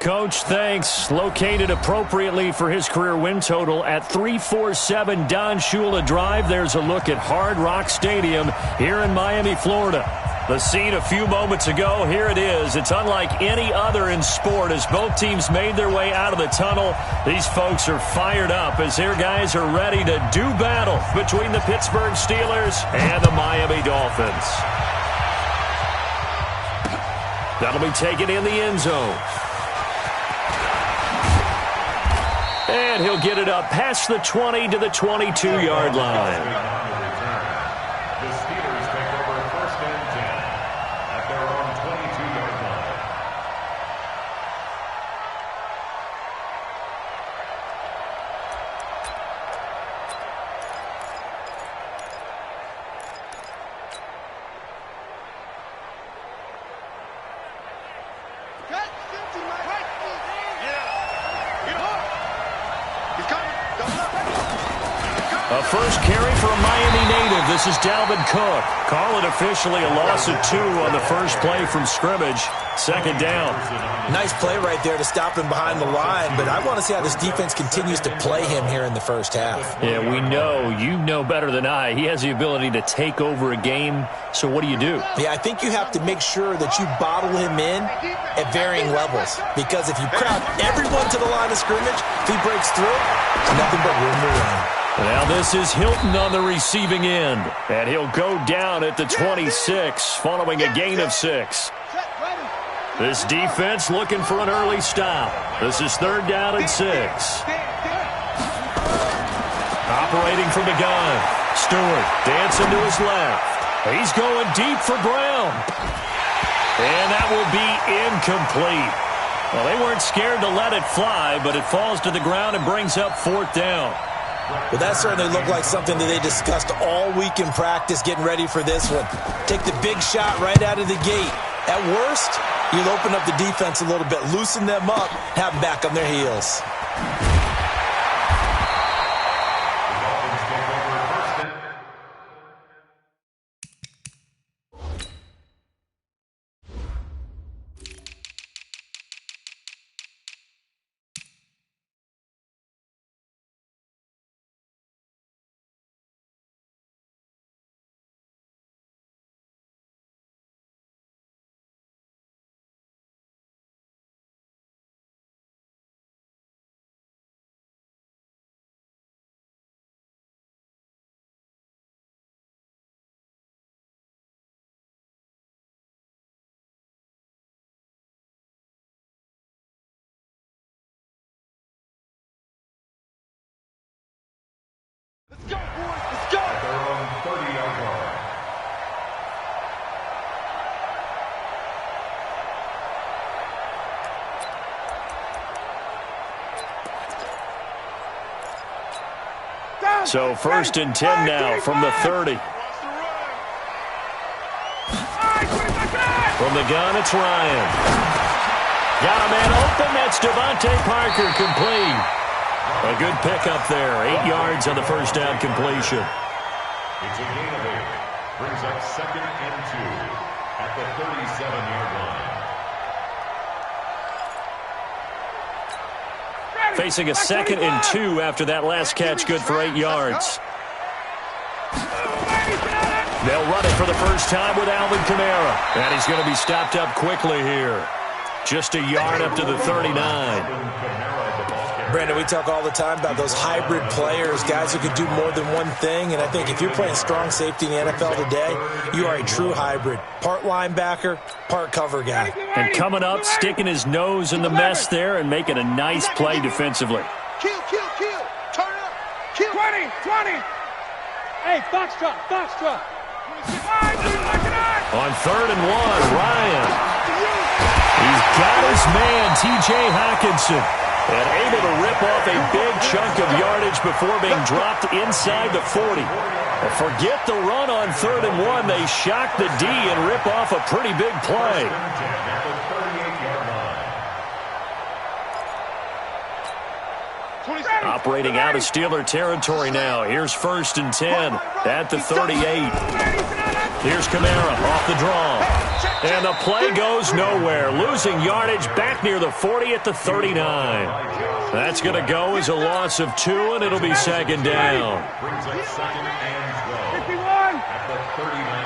Coach, thanks. Located appropriately for his career win total at 347 Don Shula Drive. There's a look at Hard Rock Stadium here in Miami, Florida. The scene a few moments ago, here it is. It's unlike any other in sport as both teams made their way out of the tunnel. These folks are fired up as their guys are ready to do battle between the Pittsburgh Steelers and the Miami Dolphins. That'll be taken in the end zone. And he'll get it up past the 20 to the 22-yard line. A first carry for a Miami native. This is Dalvin Cook. Call it officially a loss of 2 on the first play from scrimmage. Second down. Nice play right there to stop him behind the line, but I want to see how this defense continues to play him here in the first half. Yeah, we know. You know better than I. He has the ability to take over a game, so what do you do? Yeah, I think you have to make sure that you bottle him in at varying levels, because if you crowd everyone to the line of scrimmage, if he breaks through, it's nothing but room to run. Now this is Hilton on the receiving end, and he'll go down at the 26 following a gain of 6. This defense looking for an early stop. This is 3rd down and 6. Operating from the gun. Stewart dancing to his left. He's going deep for Brown. And that will be incomplete. Well, they weren't scared to let it fly, but it falls to the ground and brings up 4th down. Well, that certainly looked like something that they discussed all week in practice, getting ready for this one. Take the big shot right out of the gate. At worst, you'll open up the defense a little bit, loosen them up, have them back on their heels. Let's go, boys. Let's go. At their own 30-yard line. So 1st and 10 now from the 30. From the gun, it's Ryan. Got a man open. That's Devontae Parker, complete. A good pickup there. 8 yards on the first down completion. It's a gain of 8. Brings up 2nd and 2 at the 37-yard line. Facing a 2nd and 2 after that last catch, good for 8 yards. They'll run it for the first time with Alvin Kamara. And he's going to be stopped up quickly here. Just a yard up to the 39. Brandon, we talk all the time about those hybrid players, guys who can do more than one thing. And I think if you're playing strong safety in the NFL today, you are a true hybrid. Part linebacker, part cover guy. And coming up, sticking his nose in the mess there and making a nice play defensively. Kill. Turn up. Kill. 20. Hey, Foxtrot. On 3rd and 1, Ryan. He's got his man, T.J. Hockenson. And able to rip off a big chunk of yardage before being dropped inside the 40. Forget the run on 3rd and 1. They shock the D and rip off a pretty big play. Operating out of Steeler territory now. Here's 1st and 10 at the 38. Here's Kamara off the draw. And the play goes nowhere. Losing yardage back near the 40 at the 39. That's going to go as a loss of 2, and it'll be second down. Brings up second and 12 at the 39.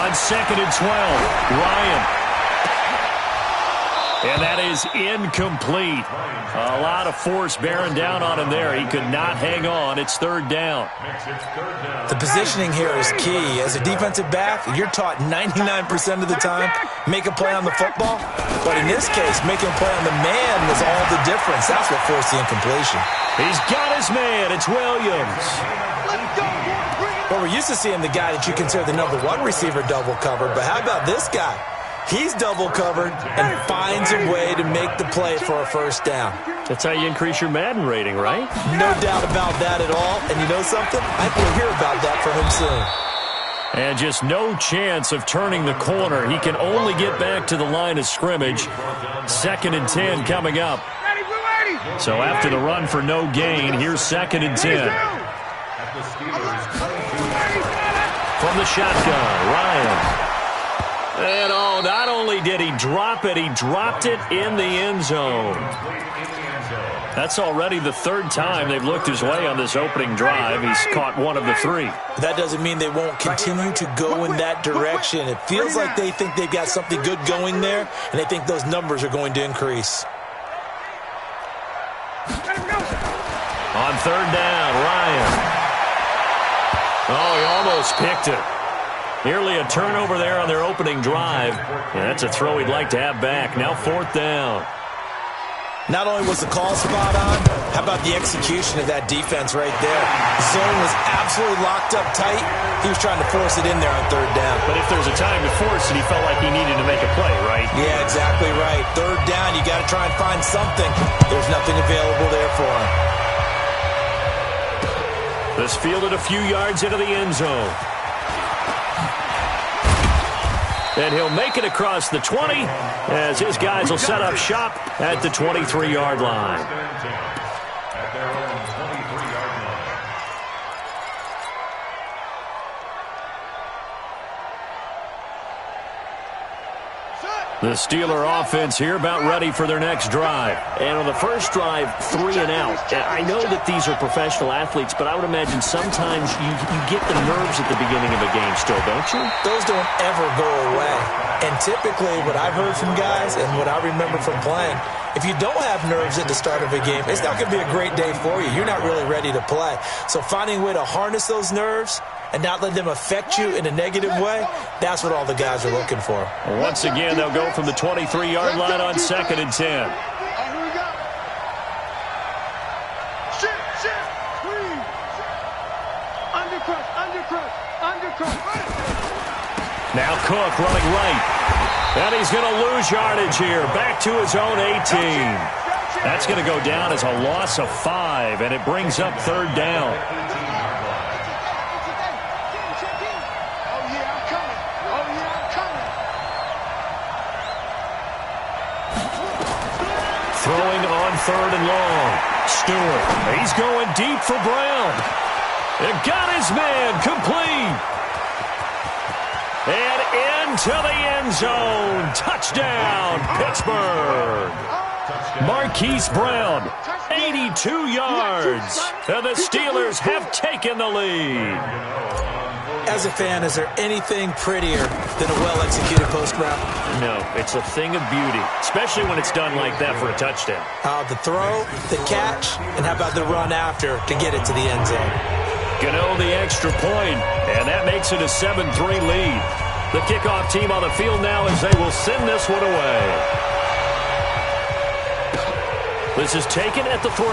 On second and 12, Ryan. And that is incomplete. A lot of force bearing down on him there. He could not hang on. It's third down. The positioning here is key. As a defensive back, you're taught 99% of the time, make a play on the football. But in this case, making a play on the man was all the difference. That's what forced the incompletion. He's got his man. It's Williams. Well, we're used to seeing the guy that you consider the number 1 receiver double covered. But how about this guy? He's double covered and finds a way to make the play for a first down. That's how you increase your Madden rating, right? No doubt about that at all. And you know something? I think we'll hear about that from him soon. And just no chance of turning the corner. He can only get back to the line of scrimmage. Second and 10 coming up. So after the run for no gain, here's second and 10. From the shotgun, Ryan. And oh, not only did he drop it, he dropped it in the end zone. That's already the 3rd time they've looked his way on this opening drive. He's caught 1 of the 3. That doesn't mean they won't continue to go in that direction. It feels like they think they've got something good going there, and they think those numbers are going to increase. On third down, Ryan. Oh, he almost picked it. Nearly a turnover there on their opening drive. And that's a throw he'd like to have back. Now 4th down. Not only was the call spot on, how about the execution of that defense right there? Zone was absolutely locked up tight. He was trying to force it in there on third down. But if there's a time to force it, he felt like he needed to make a play, right? Yeah, exactly right. Third down, you got to try and find something. There's nothing available there for him. This fielded a few yards into the end zone. And he'll make it across the 20 as his guys will set up shop at the 23-yard line. At their own 23-yard line. The Steeler offense here about ready for their next drive. And on the first drive, 3 and out. I know that these are professional athletes, but I would imagine sometimes you get the nerves at the beginning of a game still, don't you? Those don't ever go away. And typically what I've heard from guys and what I remember from playing, if you don't have nerves at the start of a game, it's not going to be a great day for you. You're not really ready to play. So finding a way to harness those nerves and not let them affect you in a negative way, that's what all the guys are looking for. Once again, they'll go from the 23-yard line on second and 10. Now Cook running right. And he's going to lose yardage here. Back to his own 18. That's going to go down as a loss of 5, and it brings up third down. Throwing on third and long. Stewart. He's going deep for Brown. It got his man complete. And into the end zone. Touchdown, Pittsburgh. Marquise Brown, 82 yards. And the Steelers have taken the lead. As a fan, is there anything prettier than a well-executed post route? No, it's a thing of beauty, especially when it's done like that for a touchdown. The throw, the catch, and how about the run after to get it to the end zone? Gano the extra point, and that makes it a 7-3 lead. The kickoff team on the field now as they will send this one away. This is taken at the 3.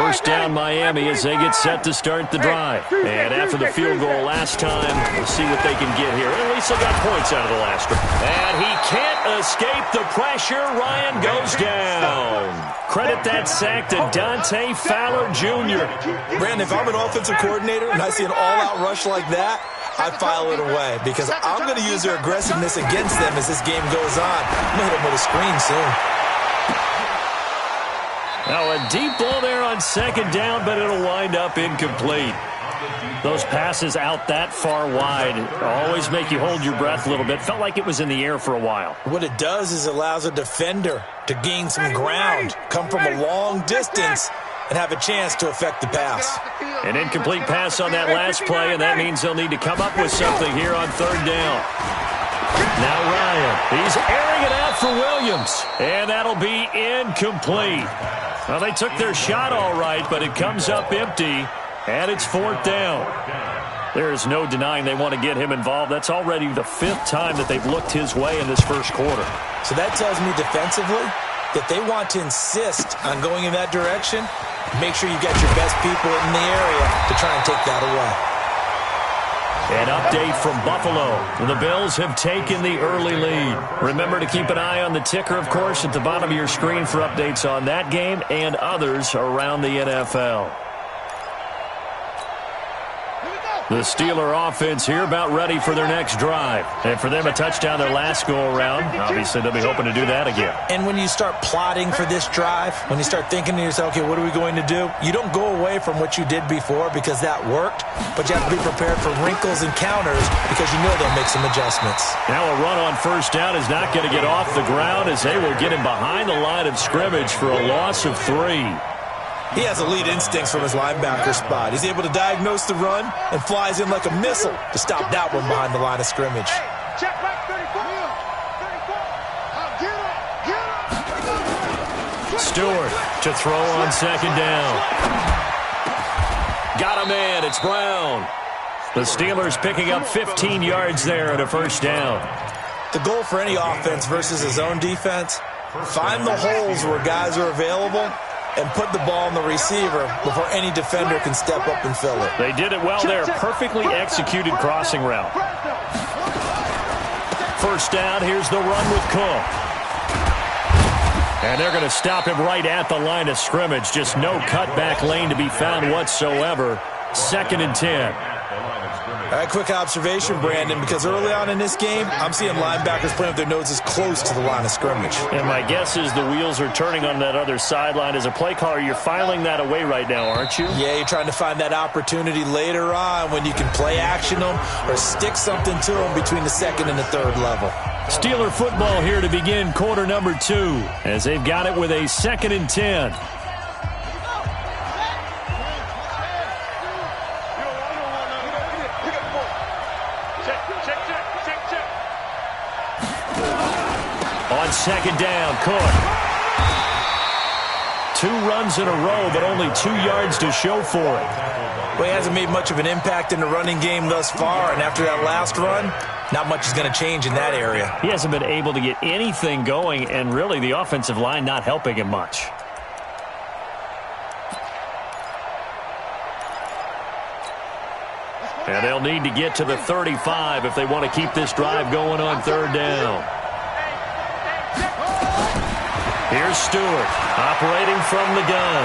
First down Miami as they get set to start the drive. And after the field goal last time, we'll see what they can get here. At least they got points out of the last one. And he can't escape the pressure. Ryan goes down. Credit that sack to Dante Fowler Jr. Brandon, if I'm an offensive coordinator and I see an all-out rush like that, I file it away because I'm going to use their aggressiveness against them as this game goes on. I'm going to hit them with a screen soon. Now a deep ball there on second down, but it'll wind up incomplete. Those passes out that far wide always make you hold your breath a little bit. Felt like it was in the air for a while. What it does is it allows a defender to gain some ground, come from a long distance, and have a chance to affect the pass. An incomplete pass on that last play, and that means they'll need to come up with something here on third down. Now Ryan, he's airing it out for Williams, and that'll be incomplete. Well, they took their shot all right, but it comes up empty, and it's fourth down. There is no denying they want to get him involved. That's already the fifth time that they've looked his way in this first quarter. So that tells me defensively that they want to insist on going in that direction. Make sure you got your best people in the area to try and take that away. An update from Buffalo. The Bills have taken the early lead. Remember to keep an eye on the ticker, of course, at the bottom of your screen for updates on that game and others around the NFL. The Steeler offense here about ready for their next drive. And for them, a touchdown their last go-around. Obviously, they'll be hoping to do that again. And when you start plotting for this drive, when you start thinking to yourself, okay, what are we going to do? You don't go away from what you did before because that worked, but you have to be prepared for wrinkles and counters because you know they'll make some adjustments. Now a run on first down is not going to get off the ground as they will get him behind the line of scrimmage for a loss of 3. He has elite instincts from his linebacker spot. He's able to diagnose the run and flies in like a missile to stop that one behind the line of scrimmage. Check back 34. Stewart to throw on second down. Got a man. It's Brown. The Steelers picking up 15 yards there at a first down. The goal for any offense versus his own defense, find the holes where guys are available and put the ball on the receiver before any defender can step up and fill it. They did it well there. Perfectly executed crossing route. First down, here's the run with Cook. And they're going to stop him right at the line of scrimmage. Just no cutback lane to be found whatsoever. 2nd and 10. All right, quick observation, Brandon, because early on in this game, I'm seeing linebackers playing with their noses close to the line of scrimmage. And my guess is the wheels are turning on that other sideline. As a play caller, you're filing that away right now, aren't you? Yeah, you're trying to find that opportunity later on when you can play action them or stick something to them between the second and the third level. Steeler football here to begin quarter number 2 as they've got it with a 2nd and 10. On second down, Cook. 2 runs in a row, but only 2 yards to show for it. Well, he hasn't made much of an impact in the running game thus far, and after that last run, not much is going to change in that area. He hasn't been able to get anything going, and really the offensive line not helping him much. And they'll need to get to the 35 if they want to keep this drive going on third down. Here's Stewart operating from the gun.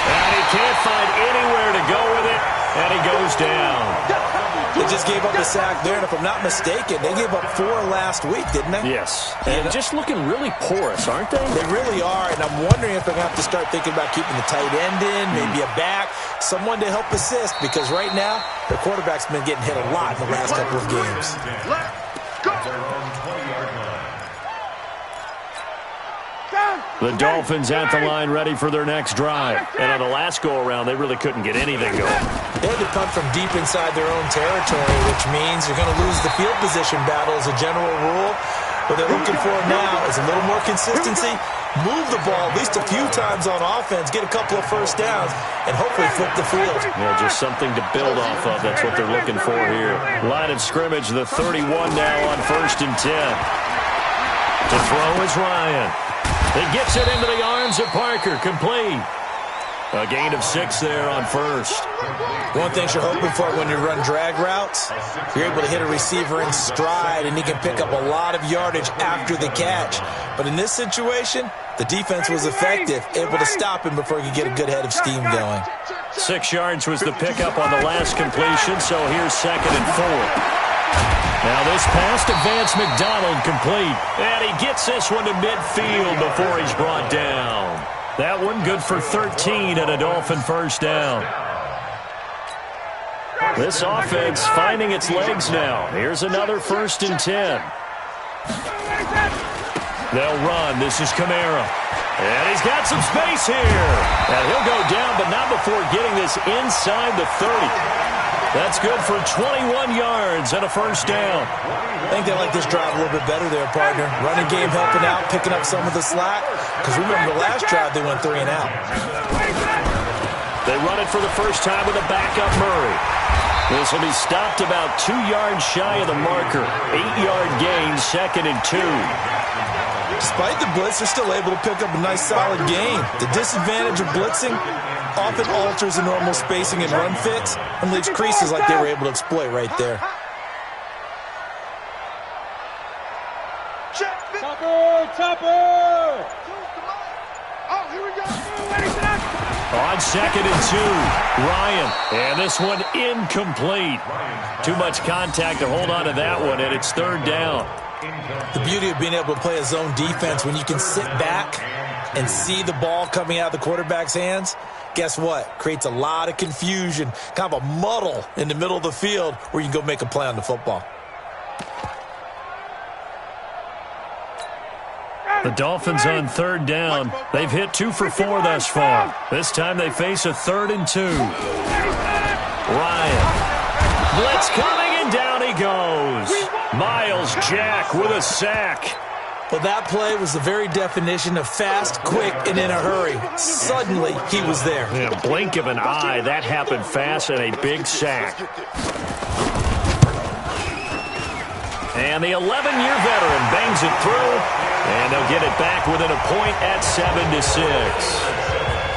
And he can't find anywhere to go with it, and he goes down. They just gave up a sack there, and if I'm not mistaken, they gave up 4 last week, didn't they? Yes. And just looking really porous, aren't they? They really are, and I'm wondering if they're going to have to start thinking about keeping the tight end in, maybe a back, someone to help assist, because right now, their quarterback's been getting hit a lot in the last couple of games. The Dolphins at the line ready for their next drive. And on the last go-around, they really couldn't get anything going. They had to punt from deep inside their own territory, which means you're going to lose the field position battle as a general rule. What they're looking for now is a little more consistency, move the ball at least a few times on offense, get a couple of first downs, and hopefully flip the field. Yeah, just something to build off of. That's what they're looking for here. Line of scrimmage, the 31 now on 1st and 10. To throw is Ryan. He gets it into the arms of Parker, complete. A gain of 6 there on first. One thing you're hoping for when you run drag routes, you're able to hit a receiver in stride, and he can pick up a lot of yardage after the catch. But in this situation, the defense was effective, able to stop him before he could get a good head of steam going. 6 yards was the pickup on the last completion, so here's 2nd and 4. Now this pass to Vance McDonald complete. And he gets this one to midfield before he's brought down. That one good for 13 and a Dolphin first down. This offense finding its legs now. Here's another 1st and 10. They'll run. This is Kamara. And he's got some space here. And he'll go down, but not before getting this inside the 30. That's good for 21 yards and a first down. I think they like this drive a little bit better there, partner. Running game helping out, picking up some of the slack. Because remember the last drive, they went 3 and out. They run it for the first time with a backup Murray. This will be stopped about 2 yards shy of the marker. 8-yard gain, 2nd and 2. Despite the blitz, they're still able to pick up a nice solid gain. The disadvantage of blitzing often alters the normal spacing and run fits and leaves creases like they were able to exploit right there. Topper! Oh, here we go. On 2nd and 2, Ryan. And this one incomplete. Too much contact to hold on to that one, and it's 3rd down. The beauty of being able to play a zone defense when you can sit back and see the ball coming out of the quarterback's hands, guess what? Creates a lot of confusion, kind of a muddle in the middle of the field where you can go make a play on the football. The Dolphins on 3rd down. They've hit 2 for 4 thus far. This time they face a 3rd and 2. Ryan. Blitz coming, and down he goes. Miles Jack with a sack. Well, that play was the very definition of fast, quick, and in a hurry. Suddenly, he was there. In a blink of an eye, that happened fast, and a big sack. And the 11-year veteran bangs it through, and they'll get it back within a point at 7-6.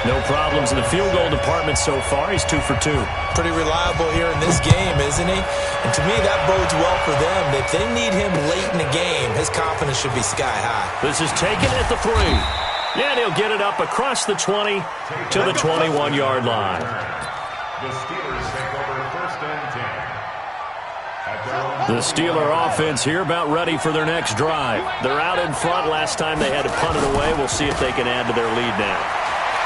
No problems in the field goal department so far. He's 2 for 2. Pretty reliable here in this game, isn't he? And to me, that bodes well for them. If they need him late in the game, his confidence should be sky high. This is taken at the 3. And he'll get it up across the 20 to the 21-yard line. The Steelers take over 1st and 10. The Steeler offense here about ready for their next drive. They're out in front. Last time they had to punt it away. We'll see if they can add to their lead now.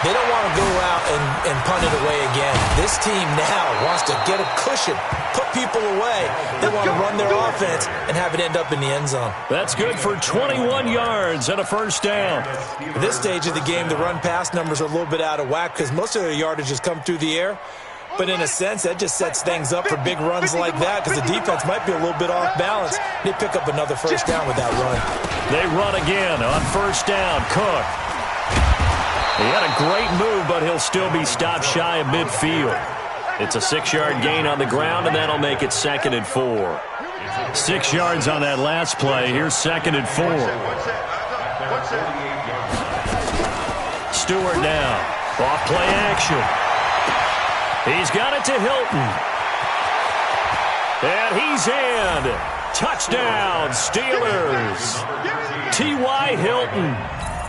They don't want to go out and punt it away again. This team now wants to get a cushion, put people away. They want to run their offense and have it end up in the end zone. That's good for 21 yards and a first down. At this stage of the game, the run-pass numbers are a little bit out of whack because most of their yardage has come through the air. But in a sense, that just sets things up for big runs like that because the defense might be a little bit off balance. They pick up another first down with that run. They run again on first down. Cook. He had a great move, but he'll still be stopped shy of midfield. It's a 6-yard gain on the ground, and that'll make it 2nd and 4. 6 yards on that last play. Here's 2nd and 4. Stewart now. Off play action. He's got it to Hilton. And he's in. Touchdown, Steelers. T.Y. Hilton.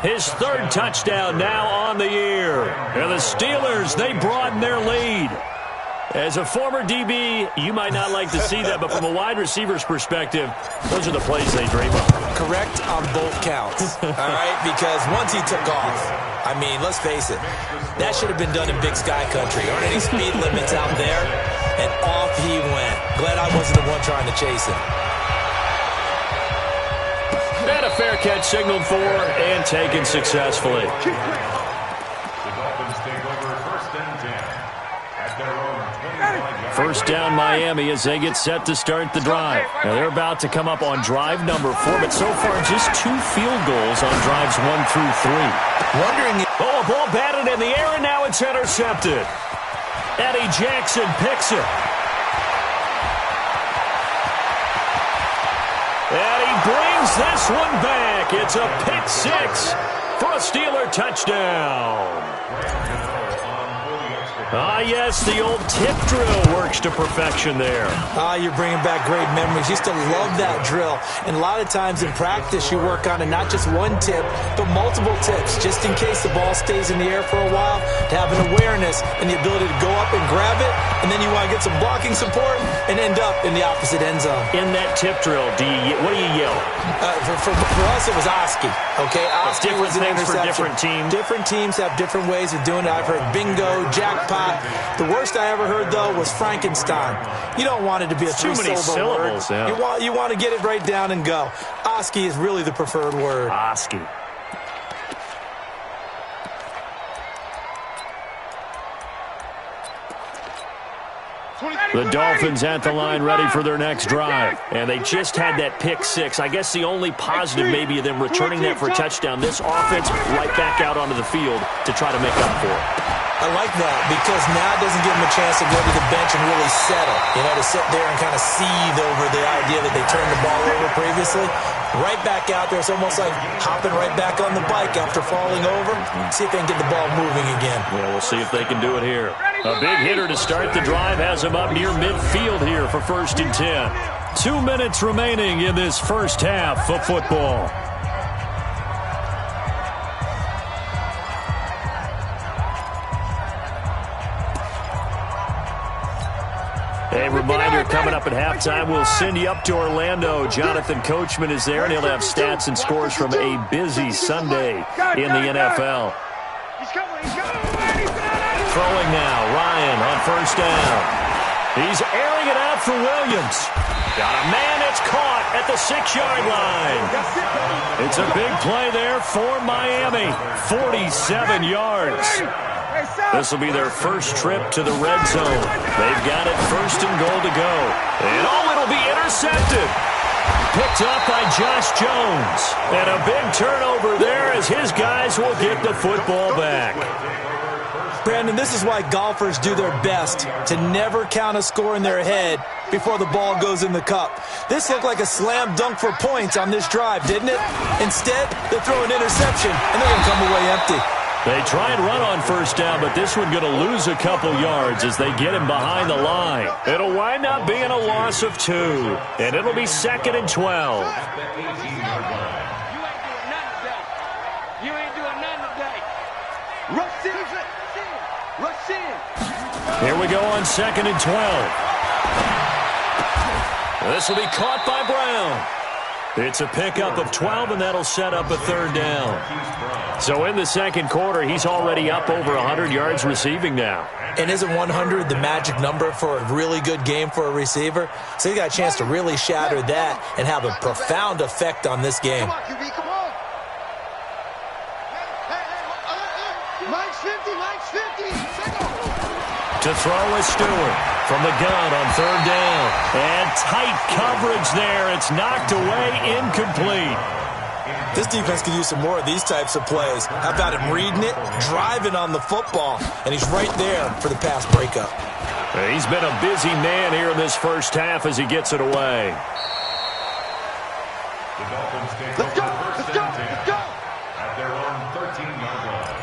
His 3rd touchdown now on the year. And the Steelers, they broaden their lead. As a former DB, you might not like to see that, but from a wide receiver's perspective, those are the plays they dream of. Correct on both counts, all right? Because once he took off, I mean, let's face it, that should have been done in Big Sky Country. Aren't any speed limits out there? And off he went. Glad I wasn't the one trying to chase him. And a fair catch signaled for and taken successfully. The Dolphins take over 1st and 10 at their own 25-yard. First down Miami as they get set to start the drive. Now they're about to come up on drive number 4, but so far just 2 field goals on drives 1 through 3. Wondering if... Oh, a ball batted in the air, and now it's intercepted. Eddie Jackson picks it. And he brings this one back. It's a pick 6 for a Steeler touchdown. Ah, yes, the old tip drill works to perfection there. Ah, you're bringing back great memories. Used to love that drill. And a lot of times in practice, you work on it, not just one tip, but multiple tips, just in case the ball stays in the air for a while, to have an awareness and the ability to go up and grab it, and then you want to get some blocking support and end up in the opposite end zone. In that tip drill, what do you yell? For us, it was Oski. Okay, Oski was an interception. For different teams. Different teams have different ways of doing it. I've heard bingo, jackpot. The worst I ever heard, though, was Frankenstein. You don't want it to be a three-syllable word. Yeah. You want to get it right down and go. Oski is really the preferred word. Oski. The Dolphins at the line ready for their next drive. And they just had that pick six. I guess the only positive maybe of them returning that for a touchdown. This offense right back out onto the field to try to make up for it. I like that because now it doesn't give them a chance to go to the bench and really settle. You know, to sit there and kind of seethe over the idea that they turned the ball over previously. Right back out there. It's almost like hopping right back on the bike after falling over. See if they can get the ball moving again. Yeah, we'll see if they can do it here. A big hitter to start the drive has him up near midfield here for 1st and 10. 2 minutes remaining in this first half of football. A reminder, coming up at halftime, we'll send you up to Orlando. Jonathan Coachman is there, and he'll have stats and scores from a busy Sunday in the NFL. Throwing now, Ryan on 1st down. He's airing it out for Williams. Got a man that's caught at the 6-yard line. It's a big play there for Miami. 47 yards. This will be their first trip to the red zone. They've got it 1st and goal to go. And it'll be intercepted. Picked up by Josh Jones. And a big turnover there as his guys will get the football back. Brandon, this is why golfers do their best to never count a score in their head before the ball goes in the cup. This looked like a slam dunk for points on this drive, didn't it? Instead, they throw an interception, and they're going to come away empty. They try and run on 1st down, but this one going to lose a couple yards as they get him behind the line. It'll wind up being a loss of 2, and it'll be 2nd and 12. You ain't doing nothing today. Rush in. Rush in. Here we go on 2nd and 12. This will be caught by Brown. It's a pickup of 12, and that'll set up a 3rd down. So in the 2nd quarter, he's already up over 100 yards receiving now. And isn't 100 the magic number for a really good game for a receiver? So he got a chance to really shatter that and have a profound effect on this game. Come on, QB, come on. Mike's 50, Mike's 50. To throw is Stewart from the gun on 3rd down. And tight coverage there. It's knocked away, incomplete. This defense could use some more of these types of plays. How about him reading it, driving on the football, and he's right there for the pass breakup. He's been a busy man here in this first half as he gets it away. The Dolphins take Let's go, over let's 1st go, and 10 let's go. at their own 13-yard line.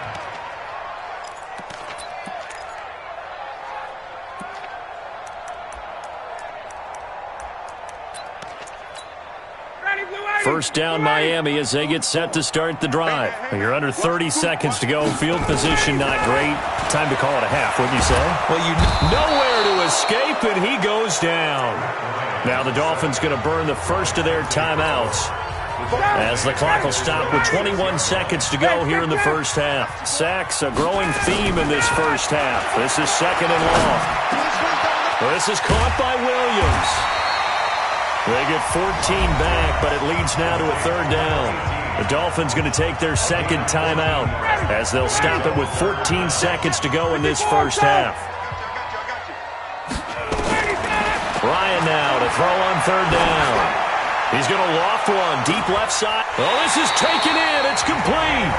First down, Miami, as they get set to start the drive. You're under 30 seconds to go. Field position not great. Time to call it a half, wouldn't you say? Well, nowhere to escape, and he goes down. Now the Dolphins going to burn the first of their timeouts as the clock will stop with 21 seconds to go here in the first half. Sacks, a growing theme in this first half. This is 2nd and long. This is caught by Williams. They get 14 back, but it leads now to a 3rd down. The Dolphins going to take their 2nd timeout as they'll stop it with 14 seconds to go in this first half. Ryan now to throw on 3rd down. He's going to loft one, deep left side. Oh, this is taken in. It's complete.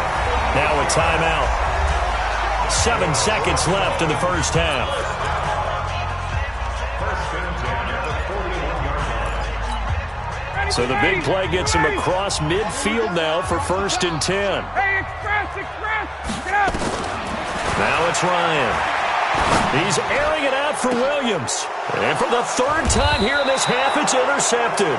Now a timeout. 7 seconds left in the first half. So the big play gets him across midfield now for 1st and 10. Hey, Express, get up. Now it's Ryan. He's airing it out for Williams. And for the third time here in this half, it's intercepted.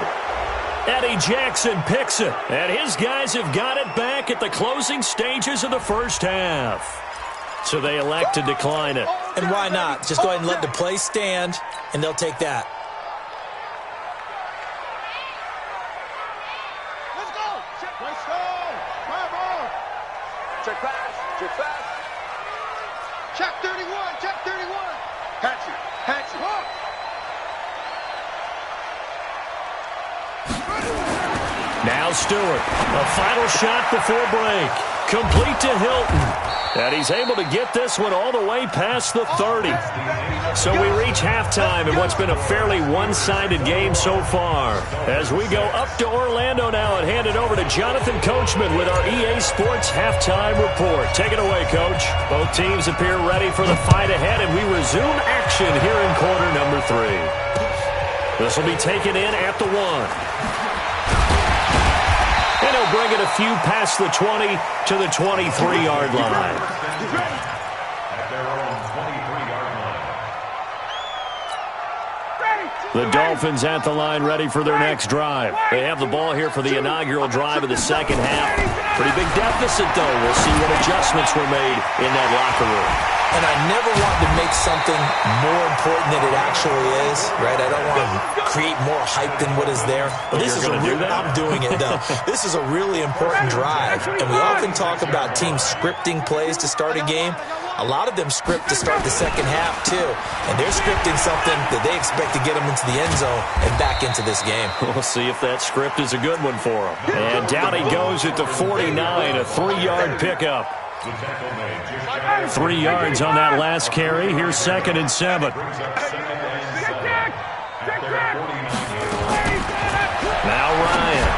Eddie Jackson picks it, and his guys have got it back at the closing stages of the first half. So they elect to decline it. And why not? Just go ahead and let the play stand, and they'll take that. Let's go. Let's go. Come on. Check pass. Check pass. Check 31. Check 31. Hatch it. Hatch it. Now Stewart, a final shot before break. Complete to Hilton. And he's able to get this one all the way past the 30. So we reach halftime in what's been a fairly one-sided game so far. As we go up to Orlando now and hand it over to Jonathan Coachman with our EA Sports Halftime Report. Take it away, Coach. Both teams appear ready for the fight ahead, and we resume action here in quarter number 3. This will be taken in at the 1. And he'll bring it a few past the 20 to the 23-yard line. At their own 23-yard line. The Dolphins at the line ready for their next drive. They have the ball here for the inaugural drive of the second half. Pretty big deficit, though. We'll see what adjustments were made in that locker room. And I never want to make something more important than it actually is, right? I don't want to create more hype than what is there. But this is I'm doing it, though. This is a really important drive. And we often talk about teams scripting plays to start a game. A lot of them script to start the second half, too. And they're scripting something that they expect to get them into the end zone and back into this game. We'll see if that script is a good one for them. And down he goes at the 49, a 3-yard pickup. 3 yards on that last carry. Here's 2nd and 7. Now Ryan.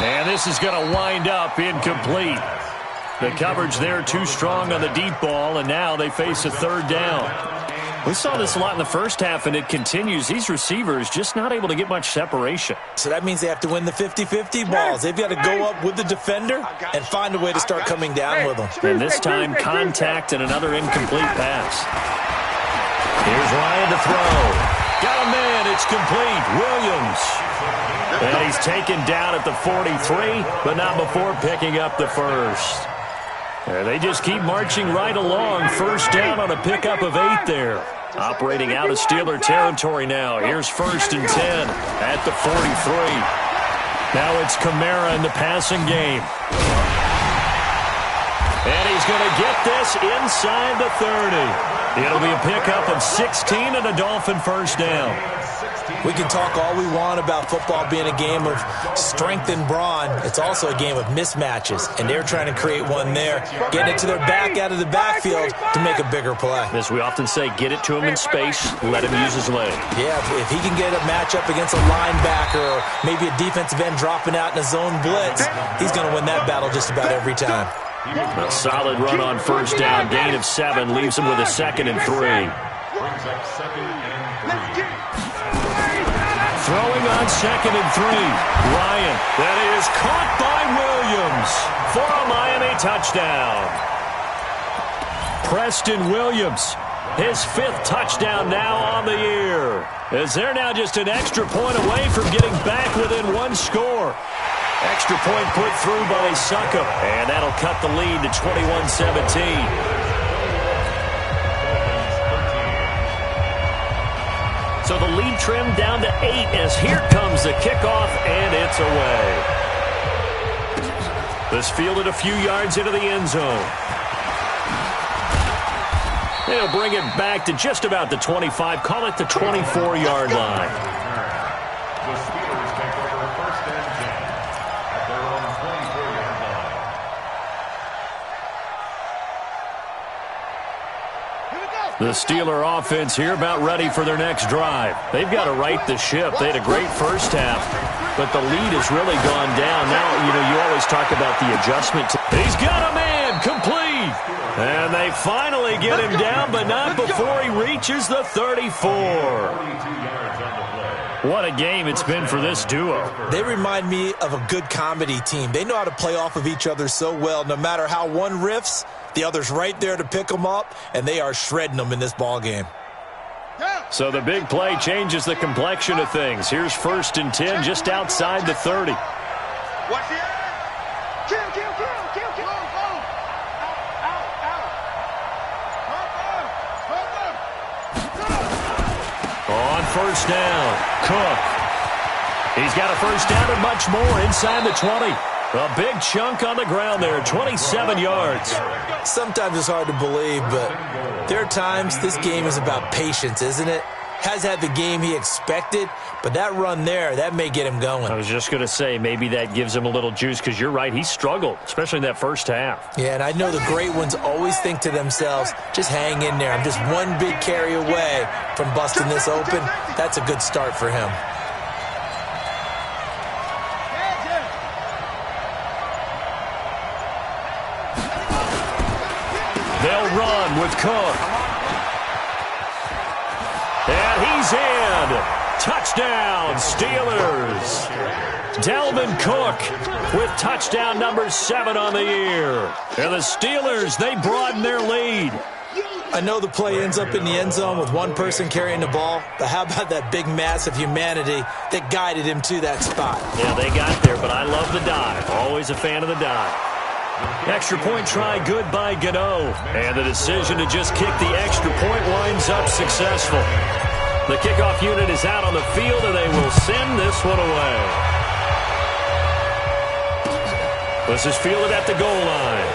And this is going to wind up incomplete. The coverage there too strong on the deep ball, and now they face a 3rd down. We saw this a lot in the first half, and it continues. These receivers just not able to get much separation. So that means they have to win the 50-50 balls. They've got to go up with the defender and find a way to start coming down with them. And this time, contact and another incomplete pass. Here's Ryan to throw. Got a man. It's complete. Williams. And he's taken down at the 43, but not before picking up the first. And they just keep marching right along. First down on a pickup of 8 there. Operating out of Steeler territory now. Here's 1st and 10 at the 43. Now it's Kamara in the passing game. And he's going to get this inside the 30. It'll be a pickup of 16 and a Dolphin first down. We can talk all we want about football being a game of strength and brawn. It's also a game of mismatches, and they're trying to create one there, getting it to their back out of the backfield to make a bigger play. As we often say, get it to him in space, let him use his leg. Yeah, if he can get a matchup against a linebacker or maybe a defensive end dropping out in a zone blitz, he's going to win that battle just about every time. A solid run on first down, gain of 7, leaves him with a 2nd and 3. Brings up 2nd and 3. Throwing on 2nd and 3. Ryan. That is caught by Williams for a Miami touchdown. Preston Williams, his 5th touchdown now on the year. As they're now just an extra point away from getting back within 1 score. Extra point put through by Succop, and that'll cut the lead to 21-17. So the lead trimmed down to 8 as here comes the kickoff, and it's away. This fielded a few yards into the end zone. They'll bring it back to just about the 25, call it the 24-yard line. The Steelers take over 1st and 10 at their own 24-yard line. The Steeler offense here about ready for their next drive. They've got to right the ship. They had a great first half, but the lead has really gone down. Now, you always talk about the adjustment. He's got a man, complete. And they finally get him down, but not before he reaches the 34. 42 yards on the play. What a game it's been for this duo. They remind me of a good comedy team. They know how to play off of each other so well. No matter how one riffs, the other's right there to pick them up, and they are shredding them in this ball game. So the big play changes the complexion of things. Here's 1st and 10 just outside the 30. Watch the end. Kill. On 1st down, Cook. He's got a 1st down and much more inside the 20. A big chunk on the ground there, 27 yards. Sometimes it's hard to believe, but there are times this game is about patience, isn't it? Has had the game he expected, but that run there, that may get him going. I was just going to say, maybe that gives him a little juice, because you're right, he struggled, especially in that first half. Yeah, and I know the great ones always think to themselves, just hang in there. I'm just one big carry away from busting this open. That's a good start for him. They'll run with Cook. And he's in. Touchdown, Steelers. Dalvin Cook with touchdown number 7 on the year. And the Steelers, they broaden their lead. I know the play ends up in the end zone with one person carrying the ball, but how about that big mass of humanity that guided him to that spot? Yeah, they got there, but I love the dive. Always a fan of the dive. Extra point try good by Gano. And the decision to just kick the extra point winds up successful. The kickoff unit is out on the field, and they will send this one away. This is fielded at the goal line.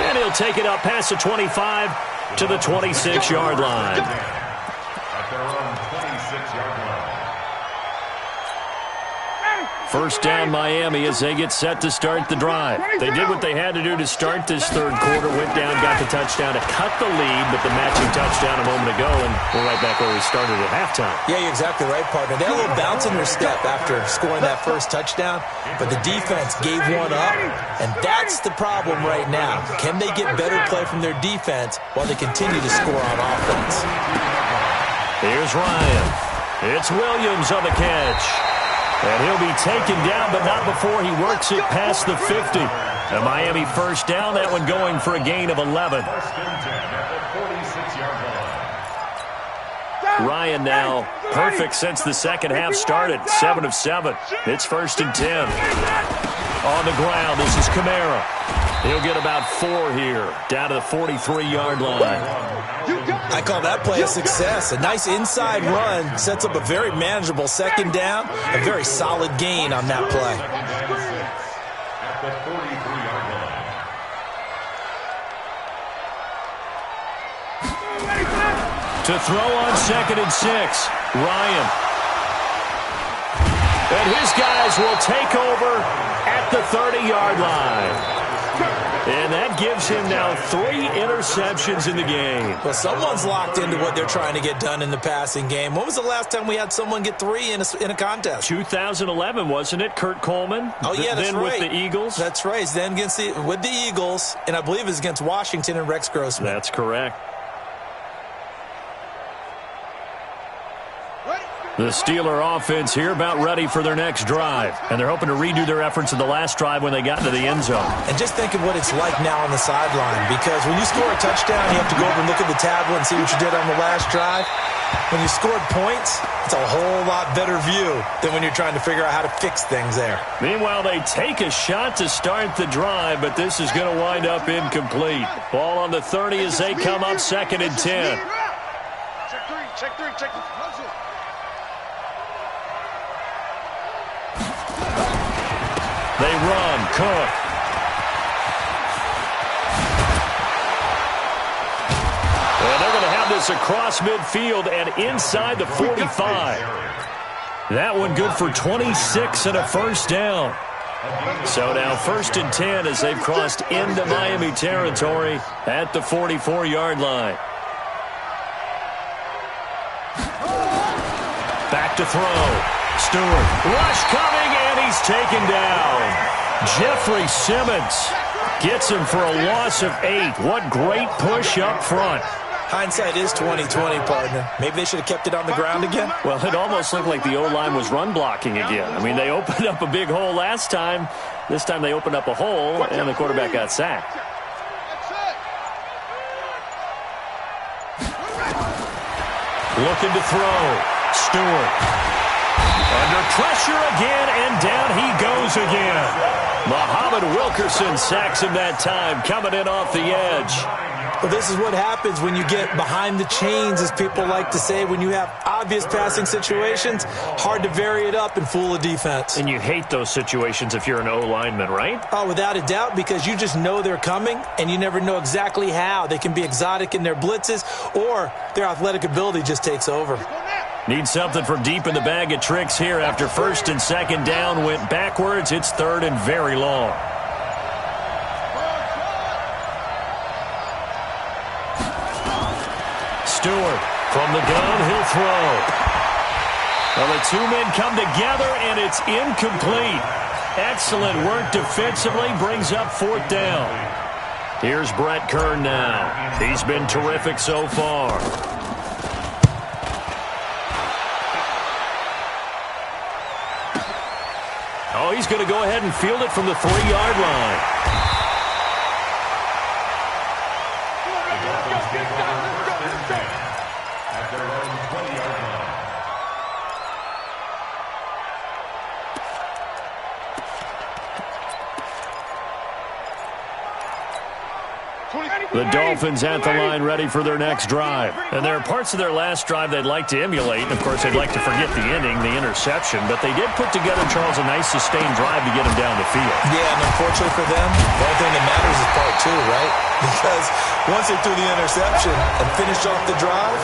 And he'll take it up past the 25 to the 26-yard line. At their own 26-yard line. 1st down Miami as they get set to start the drive. They did what they had to do to start this third quarter, went down, got the touchdown to cut the lead, but the matching touchdown a moment ago, and we're right back where we started at halftime. Yeah, you're exactly right, partner. They had a little bounce in their step after scoring that first touchdown, but the defense gave one up, and that's the problem right now. Can they get better play from their defense while they continue to score on offense? Here's Ryan. It's Williams on the catch. And he'll be taken down, but not before he works it past the 50. A Miami 1st down, that one going for a gain of 11. 1st and 10 at the 46-yard line. Ryan now perfect since the second half started. 7 of 7. It's 1st and 10. On the ground, this is Kamara. He'll get about 4 here, down to the 43-yard line. I call that play a success. A nice inside run sets up a very manageable 2nd down. A very solid gain on that play. At the 43-yard line. To throw on 2nd and 6, Ryan. And his guys will take over at the 30-yard line. And that gives him now 3 interceptions in the game. Well, someone's locked into what they're trying to get done in the passing game. When was the last time we had someone get 3 in a contest? 2011, wasn't it? Kurt Coleman? Oh, yeah, that's then right. with the Eagles? That's right. Then with the Eagles, and I believe it was against Washington and Rex Grossman. That's correct. The Steeler offense here about ready for their next drive. And they're hoping to redo their efforts in the last drive when they got into the end zone. And just think of what it's like now on the sideline. Because when you score a touchdown, you have to go over and look at the tablet and see what you did on the last drive. When you scored points, it's a whole lot better view than when you're trying to figure out how to fix things there. Meanwhile, they take a shot to start the drive, but this is going to wind up incomplete. Ball on the 30 as they come up 2nd and 10. Check three. They run, Cook. And they're going to have this across midfield and inside the 45. That one good for 26 and a 1st down. So now 1st and 10 as they've crossed into Miami territory at the 44-yard line. Back to throw. Stewart. Rush coming, and he's taken down. Jeffrey Simmons gets him for a loss of 8. What great push up front. Hindsight is 20/20, partner. Maybe they should have kept it on the ground again. Well, it almost looked like the O-line was run blocking again. I mean, they opened up a big hole last time. This time they opened up a hole, and the quarterback got sacked. Looking to throw. Stewart. Under pressure again, and down he goes again. Muhammad Wilkerson sacks him that time, coming in off the edge. Well, this is what happens when you get behind the chains, as people like to say. When you have obvious passing situations, hard to vary it up and fool a defense. And you hate those situations if you're an O-lineman, right? Oh, without a doubt, because you just know they're coming, and you never know exactly how. They can be exotic in their blitzes, or their athletic ability just takes over. Need something from deep in the bag of tricks here after first and second down went backwards. It's third and very long. Stewart from the gun, he'll throw. Well, the two men come together, and it's incomplete. Excellent work defensively, brings up fourth down. Here's Brett Kern now. He's been terrific so far. Oh, he's going to go ahead and field it from the 3-yard line. At their own 20-yard line. The Dolphins at the line ready for their next drive. And there are parts of their last drive they'd like to emulate. And, of course, they'd like to forget the inning, the interception. But they did put together, Charles, a nice sustained drive to get them down the field. Yeah, and unfortunately for them, the only thing that matters is part two, right? Because once they threw the interception and finished off the drive,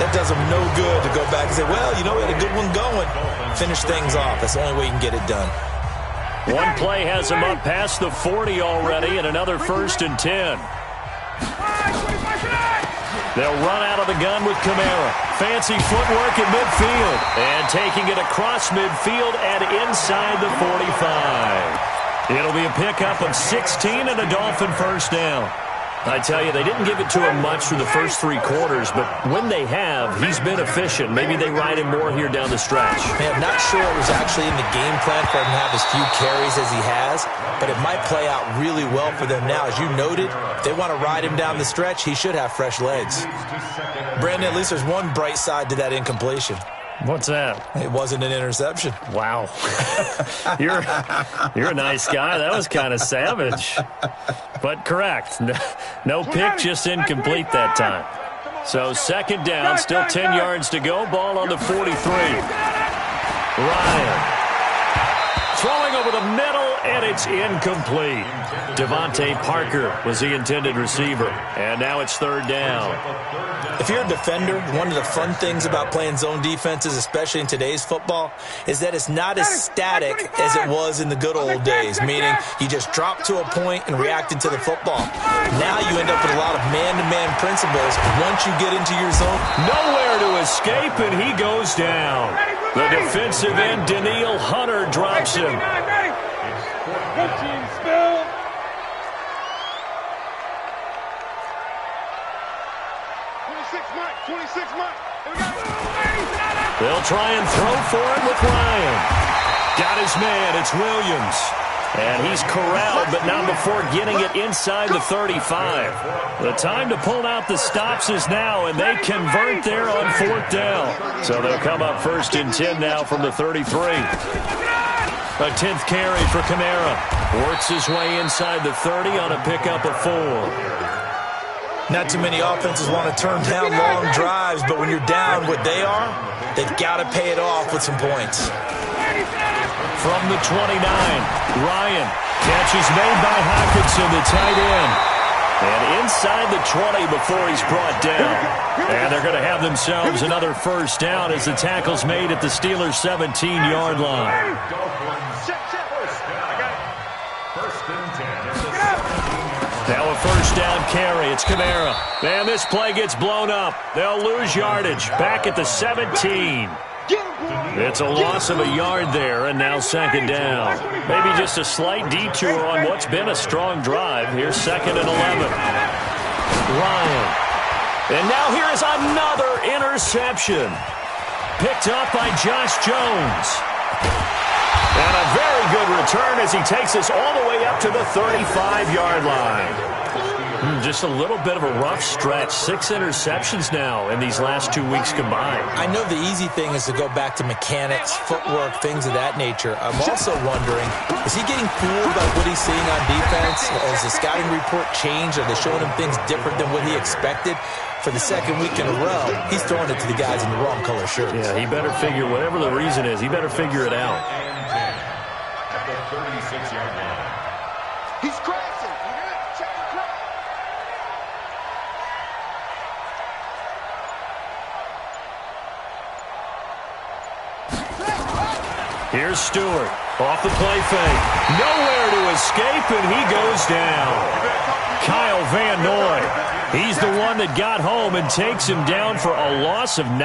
that does them no good to go back and say, well, you know, we had a good one going. Finish things off. That's the only way you can get it done. One play has them up past the 40 already, and another 1st and 10. They'll run out of the gun with Kamara. Fancy footwork at midfield. And taking it across midfield and inside the 45. It'll be a pickup of 16 and a Dolphin first down. I tell you, they didn't give it to him much through the first 3 quarters, but when they have, he's been efficient. Maybe they ride him more here down the stretch. Man, not sure it was actually in the game plan for him to have as few carries as he has, but it might play out really well for them now. As you noted, if they want to ride him down the stretch, he should have fresh legs. Brandon, at least there's one bright side to that incompletion. What's that? It wasn't an interception. Wow. You're a nice guy. That was kind of savage. But correct. No pick, just incomplete that time. So second down, still 10 yards to go. Ball on the 43. Ryan. Throwing over the middle, and it's incomplete. Devontae Parker was the intended receiver. And now it's third down. If you're a defender, one of the fun things about playing zone defenses, especially in today's football, is that it's not as static as it was in the good old days, meaning you just drop to a point and react into the football. Now you end up with a lot of man-to-man principles once you get into your zone. Nowhere to escape, and he goes down. The defensive end, Daniil Hunter, drops him. They'll try and throw for it with Ryan. Got his man. It's Williams. And he's corralled, but not before getting it inside the 35. The time to pull out the stops is now, and they convert there on fourth down. So they'll come up 1st and 10 now from the 33. A 10th carry for Kamara. Works his way inside the 30 on a pickup of 4. Not too many offenses want to turn down long drives, but when you're down what they are, they've got to pay it off with some points. From the 29, Ryan. Catch is made by Hockenson, the tight end. And inside the 20 before he's brought down. And they're going to have themselves another first down as the tackle's made at the Steelers' 17-yard line. Now a first down carry. It's Kamara. And this play gets blown up. They'll lose yardage. Back at the 17. It's a loss of a yard there, and now second down. Maybe just a slight detour on what's been a strong drive. Here's 2nd and 11. Ryan. And now here is another interception. Picked up by Josh Jones. And a very good return as he takes us all the way up to the 35-yard line. Just a little bit of a rough stretch. 6 interceptions now in these last 2 weeks combined. I know the easy thing is to go back to mechanics, footwork, things of that nature. I'm also wondering, is he getting fooled by what he's seeing on defense? Has the scouting report changed? Are they showing him things different than what he expected? For the second week in a row, he's throwing it to the guys in the wrong color shirts. Yeah, he better figure, whatever the reason is, he better figure it out. At the 36-yard line. He's crashing. You hear it? Check the crash. Here's Stewart off the play fake. Nowhere to escape, and he goes down. Kyle Van Noy. He's the one that got home and takes him down for a loss of 9.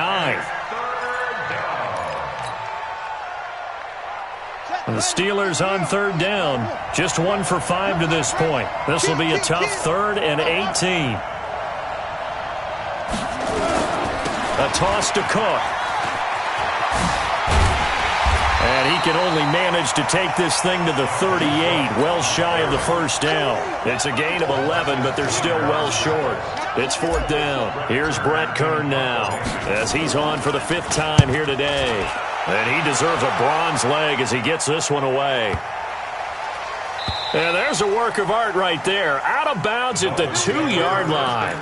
And the Steelers on 3rd down. Just 1 for 5 to this point. This will be a tough 3rd and 18. A toss to Cook. And he can only manage to take this thing to the 38, well shy of the first down. It's a gain of 11, but they're still well short. It's 4th down. Here's Brett Kern now, as he's on for the 5th time here today. And he deserves a bronze leg as he gets this one away. And there's a work of art right there. Out of bounds at the 2-yard line.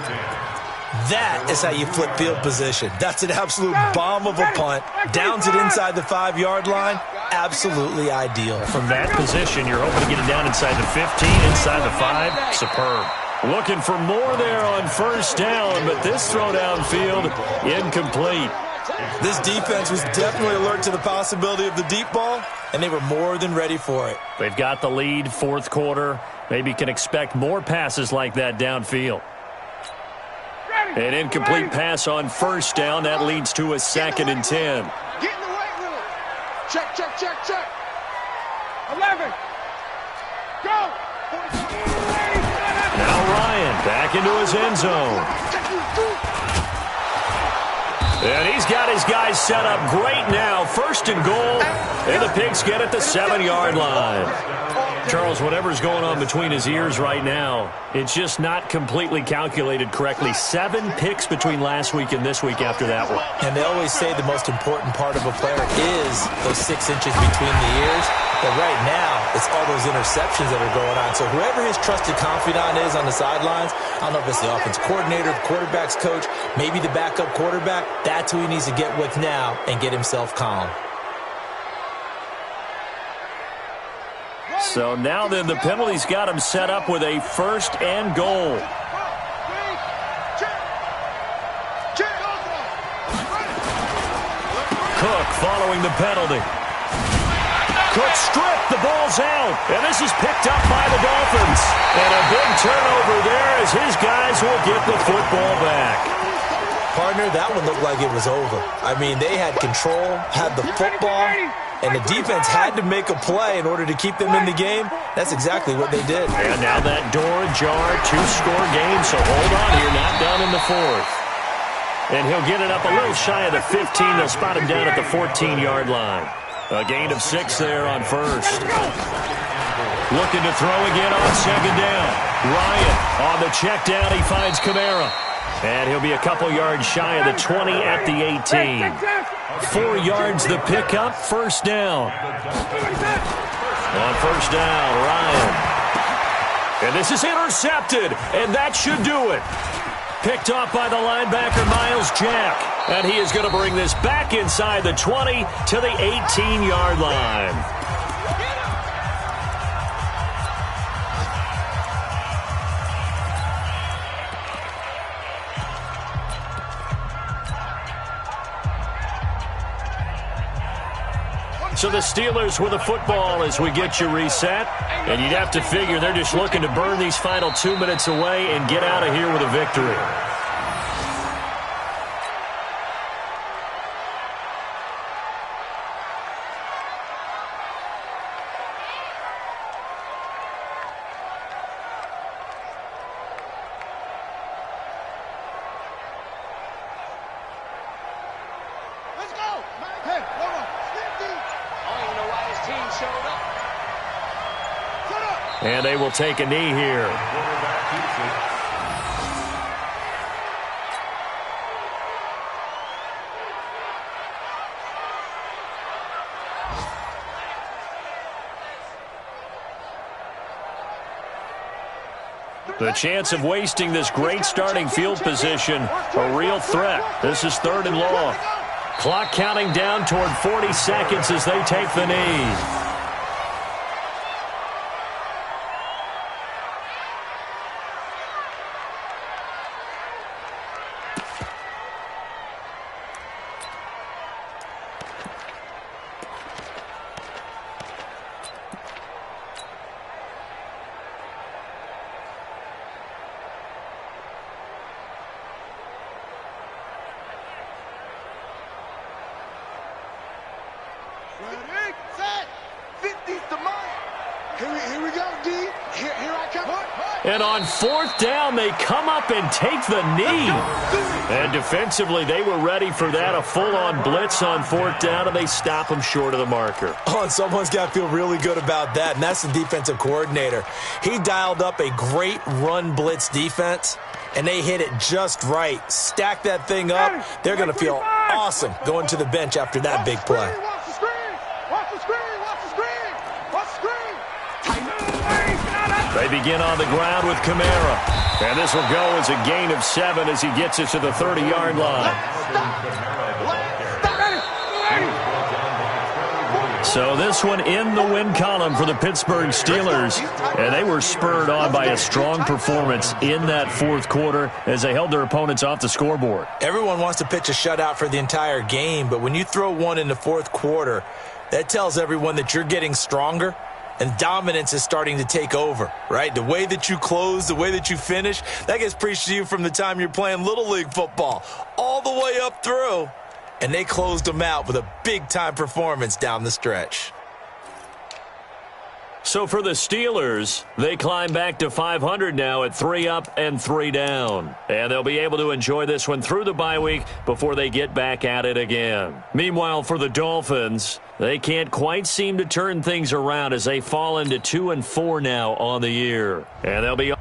That is how you flip field position. That's an absolute bomb of a punt. Downs it inside the 5-yard line. Absolutely ideal. From that position, you're hoping to get it down inside the 15, inside the 5. Superb. Looking for more there on 1st down, but this throw downfield, incomplete. This defense was definitely alert to the possibility of the deep ball, and they were more than ready for it. They've got the lead, 4th quarter. Maybe can expect more passes like that downfield. An incomplete pass on 1st down. That leads to a 2nd and 10. Get in the right with it. Check, check, check, check. 11. Go. Now Ryan back into his end zone. And he's got his guys set up great now. 1st and goal. And the Pigs get at the 7-yard line. Charles, whatever's going on between his ears right now, it's just not completely calculated correctly. 7 picks between last week and this week after that one. And they always say the most important part of a player is those 6 inches between the ears. But right now, it's all those interceptions that are going on. So whoever his trusted confidant is on the sidelines, I don't know if it's the offense coordinator, the quarterback's coach, maybe the backup quarterback, that's who he needs to get with now and get himself calm. So now then, the penalty's got him set up with a 1st and goal. Cook following the penalty. Cook stripped, the ball's out, and this is picked up by the Dolphins. And a big turnover there as his guys will get the football back. Partner, that one looked like it was over. I mean, they had control, had the football, and the defense had to make a play in order to keep them in the game. That's exactly what they did. And now that door ajar, 2-score game, so hold on here, not done in the 4th. And he'll get it up a little shy of the 15. They'll spot him down at the 14-yard line. A gain of 6 there on 1st. Looking to throw again on 2nd down. Ryan on the check down, he finds Kamara. And he'll be a couple yards shy of the 20 at the 18. 4 yards the pickup, 1st down. On 1st down, Ryan. And this is intercepted, and that should do it. Picked off by the linebacker, Miles Jack. And he is going to bring this back inside the 20 to the 18-yard line. So the Steelers with the football as we get you reset. And you'd have to figure they're just looking to burn these final 2 minutes away and get out of here with a victory. And they will take a knee here. The chance of wasting this great starting field position, a real threat. This is 3rd and long. Clock counting down toward 40 seconds as they take the knee. Ready, set, 50's the mark. Here we go, D. Here I come. And on 4th down, they come up and take the knee. And defensively, they were ready for that, a full-on blitz on 4th down, and they stop them short of the marker. Oh, and someone's got to feel really good about that, and that's the defensive coordinator. He dialed up a great run blitz defense, and they hit it just right. Stack that thing up. They're going to feel awesome going to the bench after that big play. They begin on the ground with Kamara. And this will go as a gain of 7 as he gets it to the 30-yard line. So this one in the win column for the Pittsburgh Steelers. And they were spurred on by a strong performance in that 4th quarter as they held their opponents off the scoreboard. Everyone wants to pitch a shutout for the entire game, but when you throw one in the 4th quarter, that tells everyone that you're getting stronger. And dominance is starting to take over, right? The way that you close, the way that you finish, that gets preached to you from the time you're playing Little League football all the way up through. And they closed them out with a big-time performance down the stretch. So for the Steelers, they climb back to 500 now at 3 up and 3 down. And they'll be able to enjoy this one through the bye week before they get back at it again. Meanwhile, for the Dolphins, they can't quite seem to turn things around as they fall into 2 and 4 now on the year. And they'll be